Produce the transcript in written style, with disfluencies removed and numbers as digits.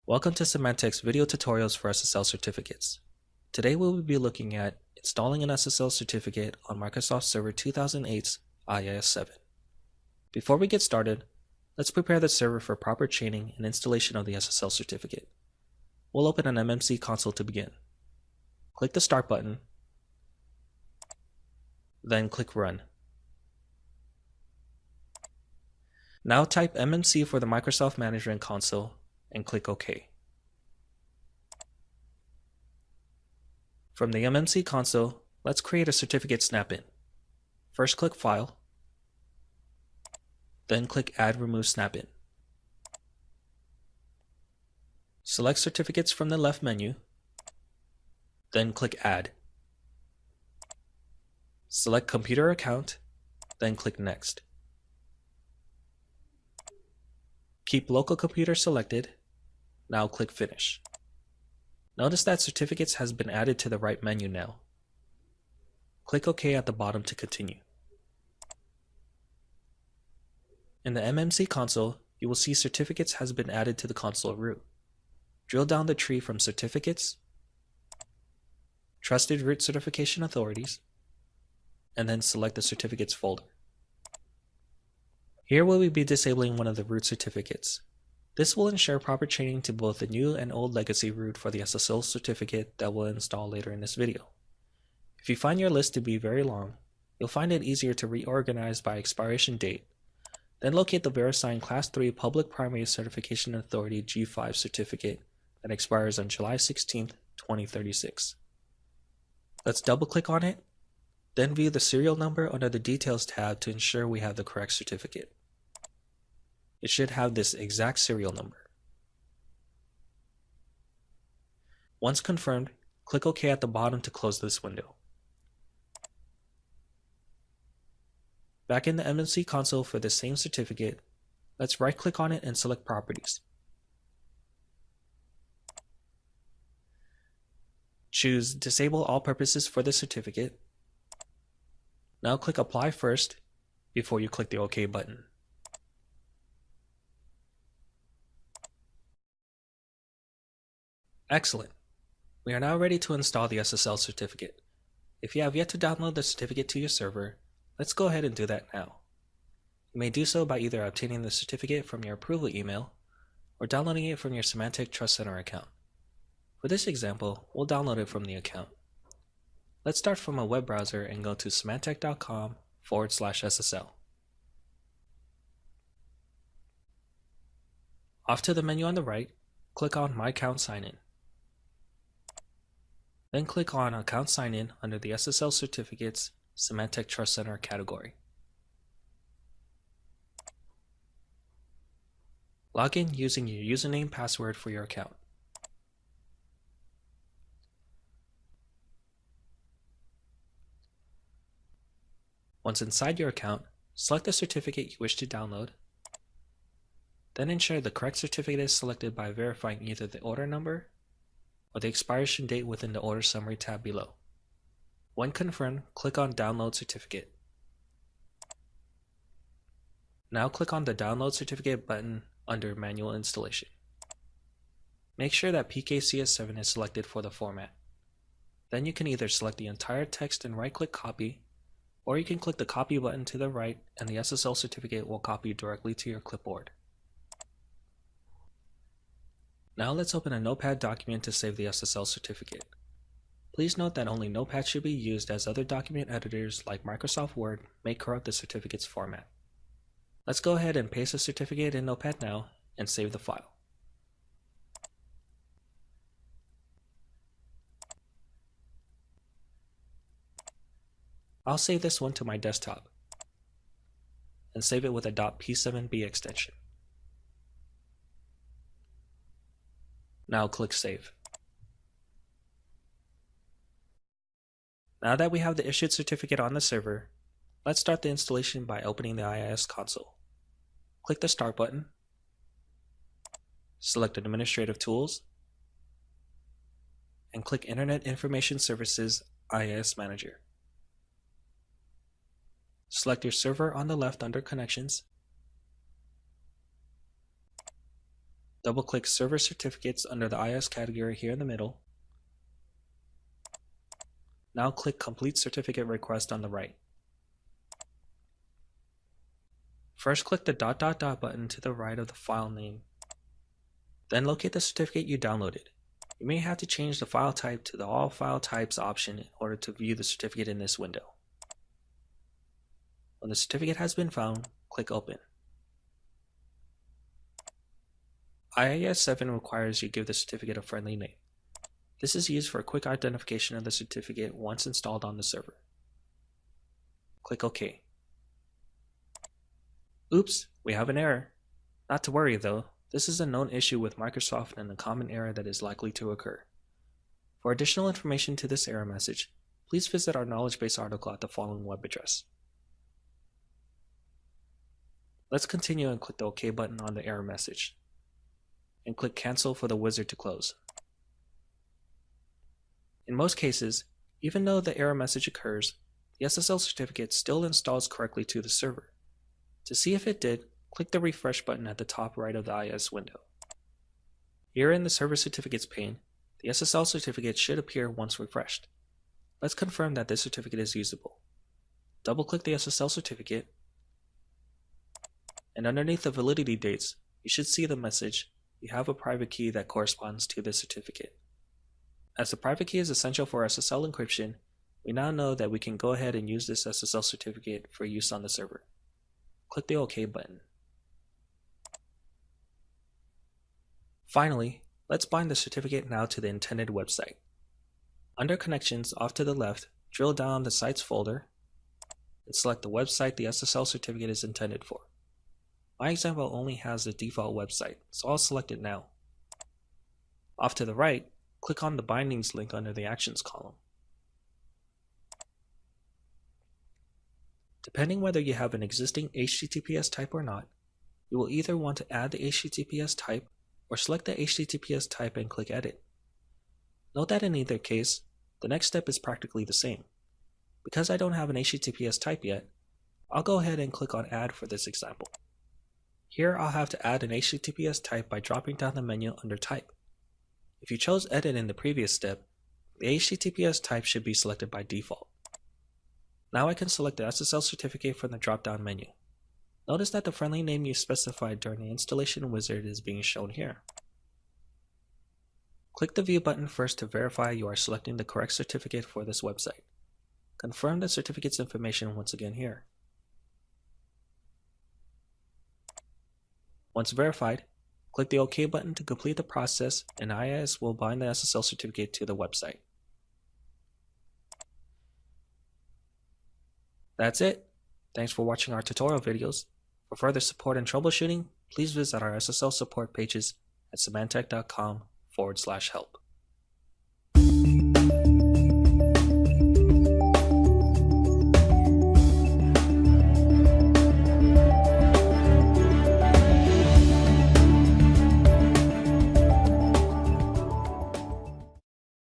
Welcome to Symantec's Video Tutorials for SSL Certificates. Today we will be looking at installing an SSL certificate on Microsoft Server 2008's IIS 7. Before we get started, let's prepare the server for proper chaining and installation of the SSL certificate. We'll open an Mmc Console to begin. Click the Start button, then click Run. Now type MMC for the Microsoft Management Console and click OK. From the Mmc Console, let's create a certificate snap-in. First click File, then click Add Remove Snap-in. Select Certificates from the left menu, then click Add. Select Computer Account, then click Next. Keep local computer selected. Now click Finish. Notice that Certificates has been added to the right menu now. Click OK at the bottom to continue. In the Mmc Console, you will see Certificates has been added to the console root. Drill down the tree from Certificates, Trusted Root Certification Authorities, and then select the Certificates folder. Here we will be disabling one of the root certificates. This will ensure proper chaining to both the new and old legacy root for the SSL certificate that we'll install later in this video. If you find your list to be very long, you'll find it easier to reorganize by expiration date. Then locate the VeriSign Class 3 Public Primary Certification Authority G5 certificate that expires on July 16, 2036. Let's double-click on it, then view the serial number under the Details tab to ensure we have the correct certificate. It should have this exact serial number. Once confirmed, click OK at the bottom to close this window. Back in the Mmc Console for the same certificate, let's right-click on it and select Properties. Choose Disable All Purposes for the certificate. Now click Apply first before you click the OK button. Excellent. We are now ready to install the SSL certificate. If you have yet to download the certificate to your server, let's go ahead and do that now. You may do so by either obtaining the certificate from your approval email or downloading it from your Symantec Trust Center account. For this example, we'll download it from the account. Let's start from a web browser and go to symantec.com/SSL. Off to the menu on the right, click on My Account Sign In. Then click on Account Sign In under the SSL Certificates Symantec Trust Center category. Log in using your username and password for your account. Once inside your account, select the certificate you wish to download. Then ensure the correct certificate is selected by verifying either the order number or the expiration date within the Order Summary tab below. When confirmed, click on Download Certificate. Now click on the Download Certificate button under Manual Installation. Make sure that PKCS7 is selected for the format. Then you can either select the entire text and right-click Copy, or you can click the Copy button to the right and the SSL certificate will copy directly to your clipboard. Now let's open a Notepad document to save the SSL certificate. Please note that only Notepad should be used as other document editors like Microsoft Word may corrupt the certificate's format. Let's go ahead and paste the certificate in Notepad now and save the file. I'll save this one to my desktop and save it with a .p7b extension. Now click Save. Now that we have the issued certificate on the server, let's start the installation by opening the IIS console. Click the Start button, select Administrative Tools, and click Internet Information Services IIS Manager. Select your server on the left under Connections, Double-click Server Certificates under the IIS category here in the middle. Now click Complete Certificate Request on the right. First click the ... button to the right of the file name. Then locate the certificate you downloaded. You may have to change the file type to the All File Types option in order to view the certificate in this window. When the certificate has been found, click Open. IIS 7 requires you give the certificate a friendly name. This is used for quick identification of the certificate once installed on the server. Click OK. Oops, we have an error. Not to worry though, this is a known issue with Microsoft and a common error that is likely to occur. For additional information to this error message, please visit our knowledge base article at the following web address. Let's continue and click the OK button on the error message, and click Cancel for the wizard to close. In most cases, even though the error message occurs, the SSL certificate still installs correctly to the server. To see if it did, click the refresh button at the top right of the IIS window. Here in the Server Certificates pane, the SSL certificate should appear once refreshed. Let's confirm that this certificate is usable. Double-click the SSL certificate, and underneath the validity dates, you should see the message, "You have a private key that corresponds to this certificate." As the private key is essential for SSL encryption, we now know that we can go ahead and use this SSL certificate for use on the server. Click the OK button. Finally, let's bind the certificate now to the intended website. Under Connections off to the left, drill down the Sites folder and select the website the SSL certificate is intended for. My example only has the default website, so I'll select it now. Off to the right, click on the Bindings link under the Actions column. Depending whether you have an existing HTTPS type or not, you will either want to add the HTTPS type or select the HTTPS type and click Edit. Note that in either case, the next step is practically the same. Because I don't have an HTTPS type yet, I'll go ahead and click on Add for this example. Here I'll have to add an HTTPS type by dropping down the menu under Type. If you chose Edit in the previous step, the HTTPS type should be selected by default. Now I can select the SSL certificate from the drop-down menu. Notice that the friendly name you specified during the installation wizard is being shown here. Click the View button first to verify you are selecting the correct certificate for this website. Confirm the certificate's information once again here. Once verified, click the OK button to complete the process, and IIS will bind the SSL certificate to the website. That's it. Thanks for watching our tutorial videos. For further support and troubleshooting, please visit our SSL support pages at symantec.com/help.